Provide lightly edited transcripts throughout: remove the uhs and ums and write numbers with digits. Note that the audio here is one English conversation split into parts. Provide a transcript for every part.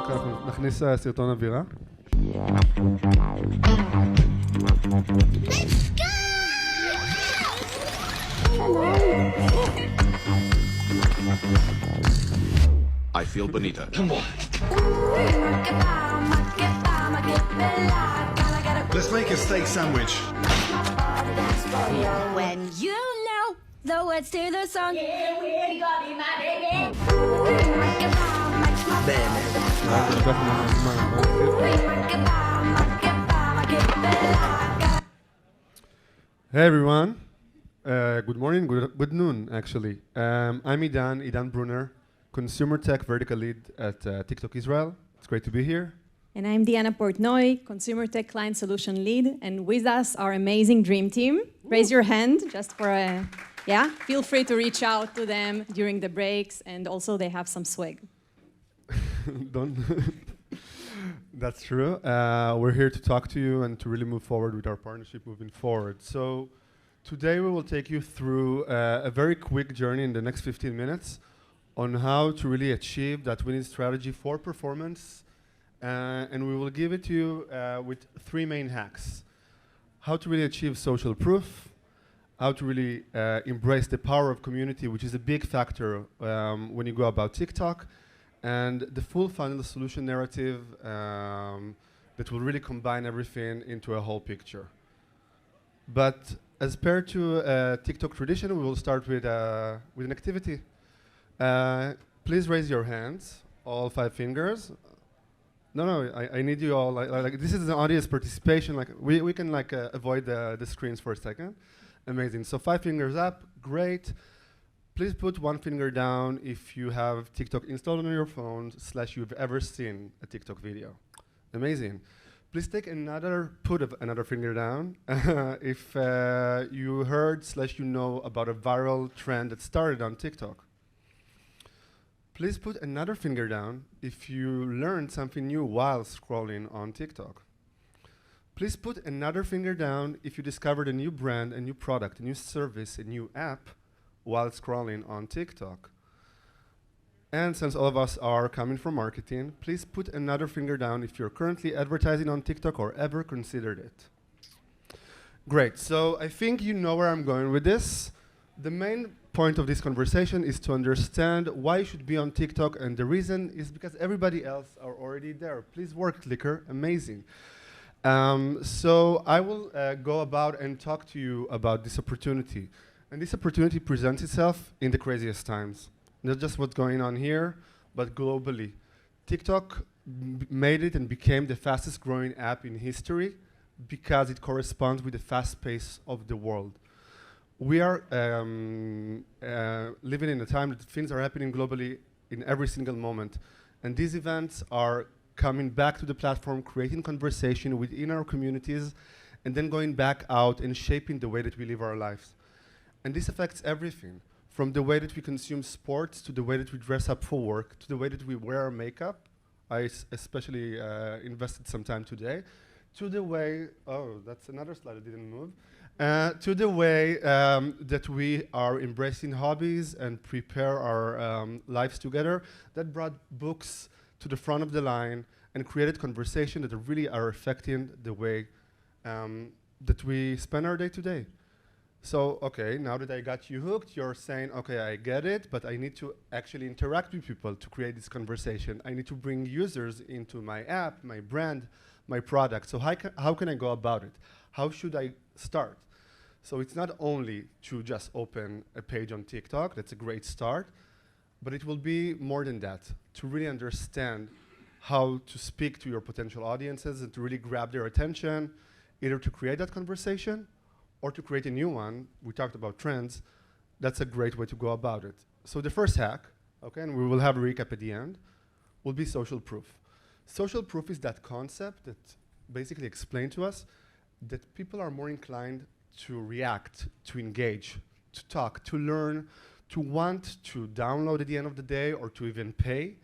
אנחנו נכניס סרטון אווירה. I feel bonita. Come on. Let's make a steak sandwich. When you know the words to the song. Yeah, we got me, my baby. Hey everyone, good morning, good noon actually. I'm Idan Brunner, Consumer Tech Vertical Lead at TikTok Israel. It's great to be here. And I'm Portnoy, Consumer Tech Client Solution Lead, and with us our amazing dream team. Raise your hand just for a, yeah, feel free to reach out to them during the breaks, and also they have some swag. Don't. That's true. We're here to talk to you and to really move forward with our partnership moving forward. So today we will take you through a very quick journey in the next 15 minutes on how to really achieve that winning strategy for performance. And we will give it to you with three main hacks. How to really achieve social proof, how to really embrace the power of community, which is a big factor when you go about TikTok, and the full funnel solution narrative that will really combine everything into a whole picture. But as per to TikTok tradition, we will start with an activity. Please raise your hands, all 5 fingers. No, I need you all. Like this is an audience participation. Like we can like avoid the screens for a second. Amazing. So 5 fingers up, great. Please put 1 finger down if you have TikTok installed on your phone / you've ever seen a TikTok video. Amazing. Please take put another finger down if you heard / you know about a viral trend that started on TikTok. Please put another finger down if you learned something new while scrolling on TikTok. Please put another finger down if you discovered a new brand, a new product, a new service, a new app while scrolling on TikTok. And since all of us are coming from marketing, please put another finger down if you're currently advertising on TikTok or ever considered it. Great, so I think you know where I'm going with this. The main point of this conversation is to understand why you should be on TikTok, and the reason is because everybody else are already there. Please work, clicker, amazing. So I will go about and talk to you about this opportunity. And this opportunity presents itself in the craziest times. Not just what's going on here, but globally. TikTok made it and became the fastest growing app in history because it corresponds with the fast pace of the world. We are living in a time that things are happening globally in every single moment. And these events are coming back to the platform, creating conversation within our communities, and then going back out and shaping the way that we live our lives. And this affects everything, from the way that we consume sports, to the way that we dress up for work, to the way that we wear our makeup. I especially invested some time today. To the way, oh, that's another slide that didn't move. To the way that we are embracing hobbies and prepare our lives together, that brought books to the front of the line and created conversation that really are affecting the way that we spend our day to day. So, okay, now that I got you hooked, you're saying, okay, I get it, but I need to actually interact with people to create this conversation. I need to bring users into my app, my brand, my product. So how can I go about it? How should I start? So it's not only to just open a page on TikTok, that's a great start, but it will be more than that, to really understand how to speak to your potential audiences and to really grab their attention, either to create that conversation or to create a new one. We talked about trends. That's a great way to go about it. So the first hack, okay, and we will have a recap at the end, will be social proof. Social proof is that concept that basically explains to us that people are more inclined to react, to engage, to talk, to learn, to want to download at the end of the day or to even pay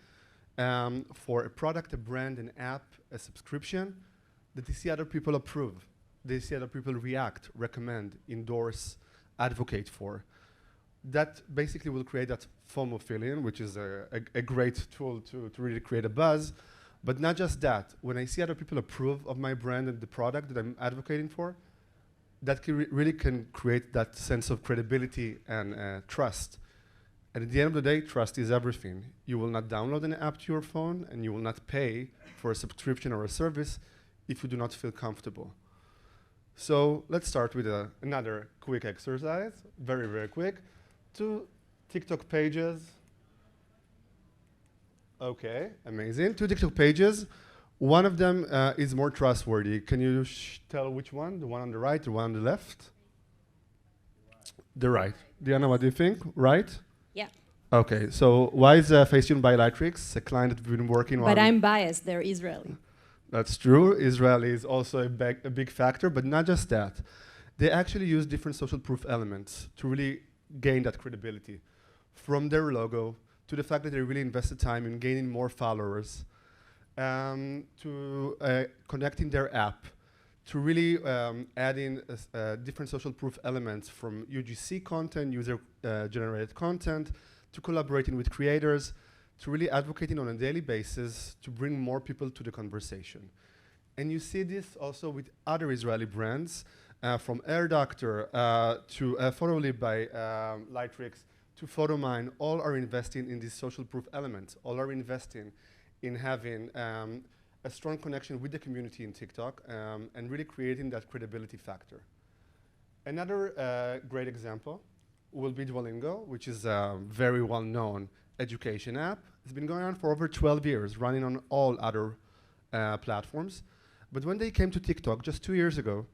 for a product, a brand, an app, a subscription that they see other people approve. They see other people react, recommend, endorse, advocate for. that basically will create that FOMO feeling, which is a great tool to really create a buzz. But not just that. When I see other people approve of my brand and the product that I'm advocating for, that really can create that sense of credibility and trust. And at the end of the day, trust is everything. You will not download an app to your phone, and you will not pay for a subscription or a service if you do not feel comfortable. So let's start with another quick exercise, very, very quick. 2 TikTok pages. Okay, amazing. 2 TikTok pages. One of them is more trustworthy. Can you tell which one? The one on the right, the one on the left? The right. Diana, what do you think? Right? Yeah. Okay, so why is Facetune by Lightrix, a client that we've been working on? But I'm biased, they're Israeli. That's true. Israel is also a big factor, but not just that. They actually use different social proof elements to really gain that credibility. From their logo, to the fact that they really invested time in gaining more followers, to connecting their app, to really adding different social proof elements from UGC content, user-generated content, to collaborating with creators, to really advocating on a daily basis to bring more people to the conversation. And you see this also with other Israeli brands, from Air Doctor to Photolib by Lightrix to Photomine. All are investing in these social proof elements. All are investing in having a strong connection with the community in TikTok and really creating that credibility factor. Another great example will be Duolingo, which is a very well-known education app. It's been going on for over 12 years, running on all other platforms. But when they came to TikTok just 2 years ago,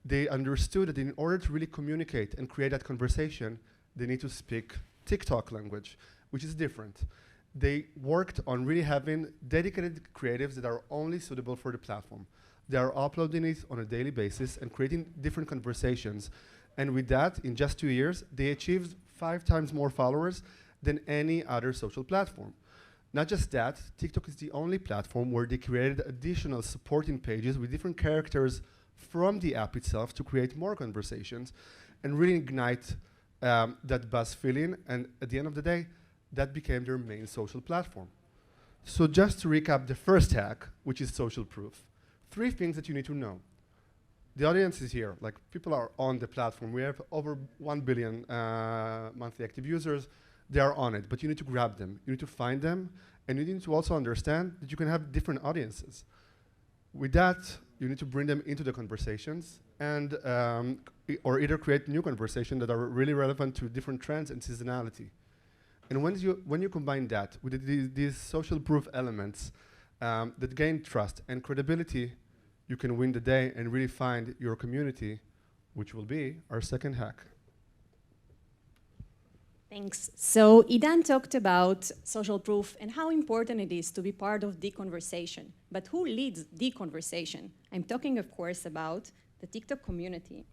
they understood that in order to really communicate and create that conversation, they need to speak TikTok language, which is different. They worked on really having dedicated creatives that are only suitable for the platform. They are uploading it on a daily basis and creating different conversations. And with that, in just 2 years, they achieved 5 times more followers than any other social platform. Not just that, TikTok is the only platform where they created additional supporting pages with different characters from the app itself to create more conversations and really ignite that buzz feeling. And at the end of the day, that became their main social platform. So just to recap the first hack, which is social proof. 3 things that you need to know. The audience is here, like people are on the platform. We have over 1 billion monthly active users. They are on it, but you need to grab them. You need to find them, and you need to also understand that you can have different audiences. With that, you need to bring them into the conversations and or either create new conversations that are really relevant to different trends and seasonality. And when you combine that with these social proof elements that gain trust and credibility, you can win the day and really find your community, which will be our second hack. Thanks. So Idan talked about social proof and how important it is to be part of the conversation. But who leads the conversation? I'm talking, of course, about the TikTok community.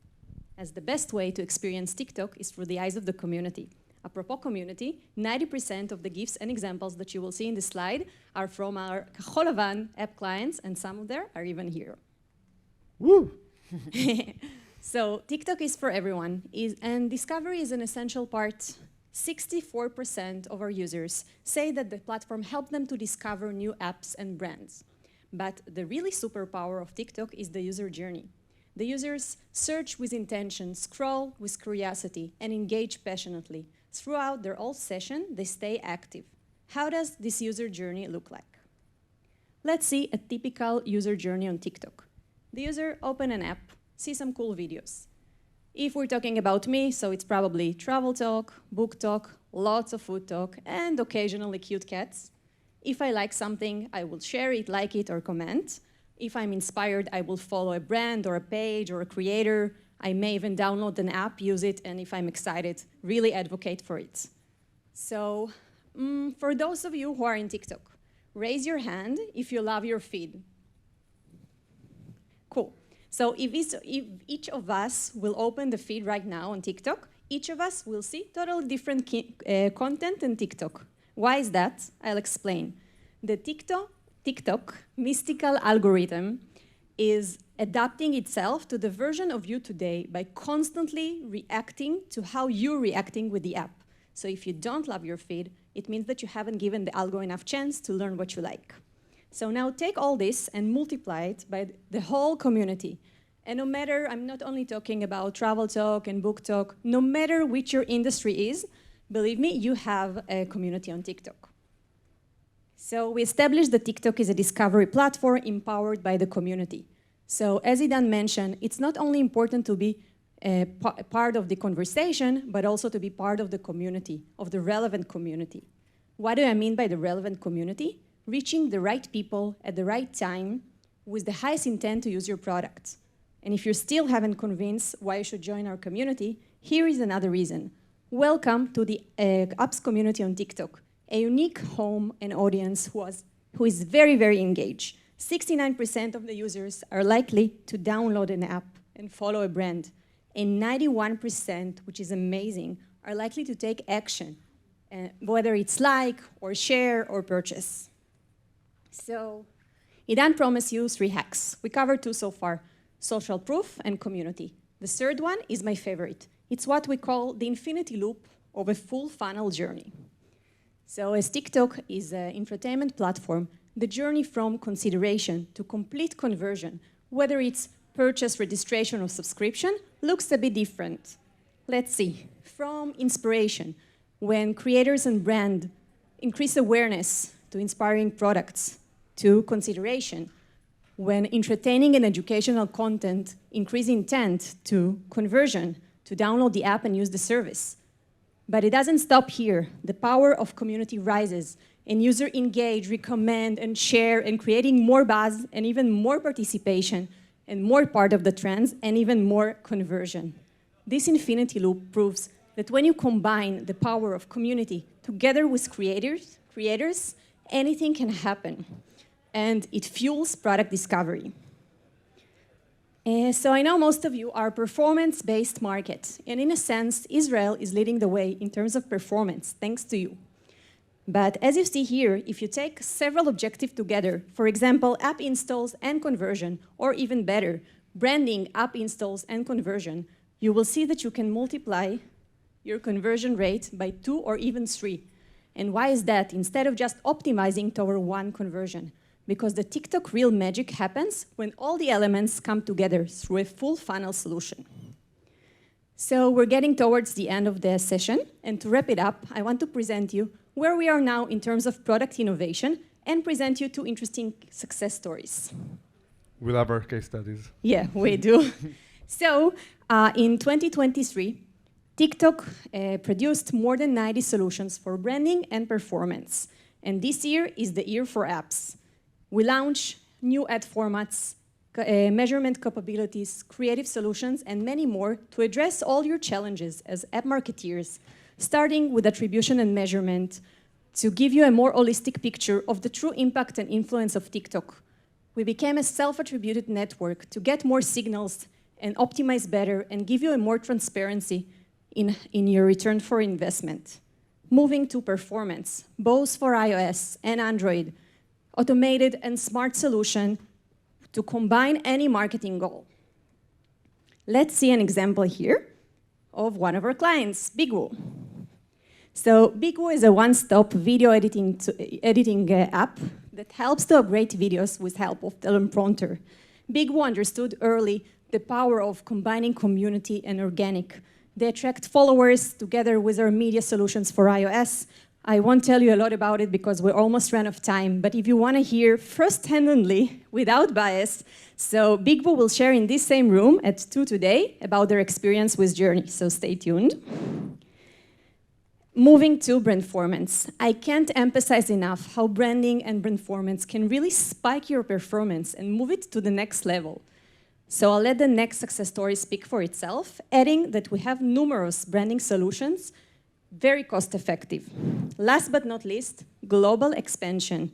As the best way to experience TikTok is through the eyes of the community. Apropos community, 90% of the GIFs and examples that you will see in this slide are from our Kahol Lavan app clients, and some of them are even here. Woo! So TikTok is for everyone, and discovery is an essential part. 64% of our users say that the platform helped them to discover new apps and brands. But the really superpower of TikTok is the user journey. The users search with intention, scroll with curiosity, and engage passionately. Throughout their whole session, they stay active. How does this user journey look like? Let's see a typical user journey on TikTok. The user opens an app, sees some cool videos. If we're talking about me, so it's probably travel talk, book talk, lots of food talk, and occasionally cute cats. If I like something, I will share it, like it, or comment. If I'm inspired, I will follow a brand or a page or a creator. I may even download an app, use it, and if I'm excited, really advocate for it. So for those of you who are in TikTok, raise your hand if you love your feed. Cool. So if each of us will open the feed right now on TikTok, each of us will see totally different content in TikTok. Why is that? I'll explain. The TikTok mystical algorithm is adapting itself to the version of you today by constantly reacting to how you're reacting with the app. So if you don't love your feed, it means that you haven't given the algo enough chance to learn what you like. So now take all this and multiply it by the whole community. And no matter, I'm not only talking about travel talk and book talk, no matter which your industry is, believe me, you have a community on TikTok. So we established that TikTok is a discovery platform empowered by the community. So as Idan mentioned, it's not only important to be a part of the conversation, but also to be part of the community, of the relevant community. What do I mean by the relevant community? Reaching the right people at the right time with the highest intent to use your product. And if you still haven't convinced why you should join our community, here is another reason. Welcome to the apps community on TikTok, a unique home and audience who is very, very engaged. 69% of the users are likely to download an app and follow a brand. And 91%, which is amazing, are likely to take action, whether it's like, or share, or purchase. So, Idan promised you 3 hacks. We covered 2 so far, social proof and community. The third one is my favorite. It's what we call the infinity loop of a full funnel journey. So as TikTok is an infotainment platform, the journey from consideration to complete conversion, whether it's purchase, registration, or subscription, looks a bit different. Let's see. From inspiration, when creators and brand increase awareness to inspiring products, to consideration, when entertaining and educational content increase intent, to conversion, to download the app and use the service. But it doesn't stop here. The power of community rises, and users engage, recommend, and share, and creating more buzz, and even more participation, and more part of the trends, and even more conversion. This infinity loop proves that when you combine the power of community together with creators, anything can happen. And it fuels product discovery. So I know most of you are performance-based market. And in a sense, Israel is leading the way in terms of performance, thanks to you. But as you see here, if you take several objectives together, for example, app installs and conversion, or even better, branding, app installs, and conversion, you will see that you can multiply your conversion rate by 2 or even 3. And why is that? Instead of just optimizing toward one conversion. Because the TikTok real magic happens when all the elements come together through a full funnel solution. So we're getting towards the end of the session, and to wrap it up, I want to present you where we are now in terms of product innovation and present you 2 interesting success stories. We love our case studies. Yeah, we do. So in 2023, TikTok produced more than 90 solutions for branding and performance. And this year is the year for apps. We launch new ad formats, measurement capabilities, creative solutions, and many more to address all your challenges as app marketeers, starting with attribution and measurement to give you a more holistic picture of the true impact and influence of TikTok. We became a self-attributed network to get more signals and optimize better and give you a more transparency in your return for investment. Moving to performance, both for iOS and Android, automated and smart solution to combine any marketing goal. Let's see an example here of one of our clients, Bigwoo. So Bigwoo is a one-stop video editing app that helps to upgrade videos with help of teleprompter. Bigwoo understood early the power of combining community and organic. They attract followers together with our media solutions for iOS. I won't tell you a lot about it because we're almost ran out of time, but if you want to hear first-handedly, without bias, so Bigwoo will share in this same room at 2 today about their experience with Journey, so stay tuned. Moving to brandformance. I can't emphasize enough how branding and brandformance can really spike your performance and move it to the next level. So I'll let the next success story speak for itself, adding that we have numerous branding solutions, very cost-effective. Last but not least, global expansion.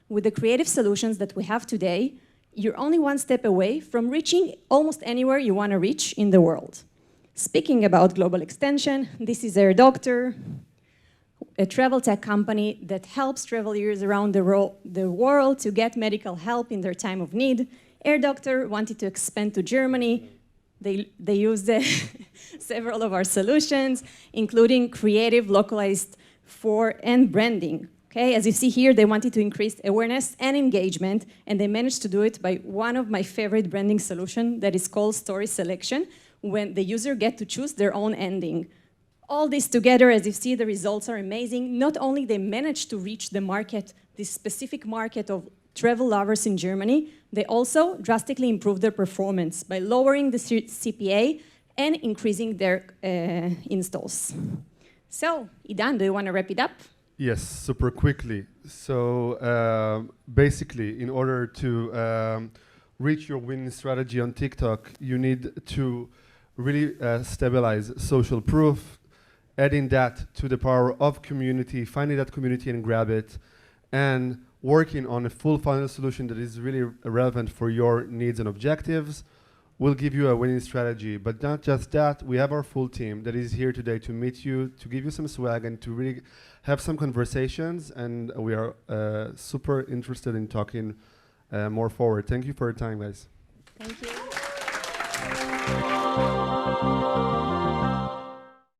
With the creative solutions that we have today, you're only one step away from reaching almost anywhere you want to reach in the world. Speaking about global extension, this is Air Doctor, a travel tech company that helps travelers around the world to get medical help in their time of need. Air Doctor wanted to expand to Germany. They used several of our solutions, including creative, localized for and branding. Okay, as you see here, they wanted to increase awareness and engagement, and they managed to do it by one of my favorite branding solutions that is called story selection, when the user get to choose their own ending. All this together, as you see, the results are amazing. Not only they managed to reach the market, this specific market of travel lovers in Germany, they also drastically improved their performance by lowering the CPA and increasing their installs. So, Idan, do you want to wrap it up? Yes, super quickly. So basically, in order to reach your winning strategy on TikTok, you need to really stabilize social proof, adding that to the power of community, finding that community and grab it, and working on a full funnel solution that is really relevant for your needs and objectives will give you a winning strategy. But not just that, we have our full team that is here today to meet you, to give you some swag, and to really have some conversations. And we are super interested in talking more forward. Thank you for your time, guys. Thank you.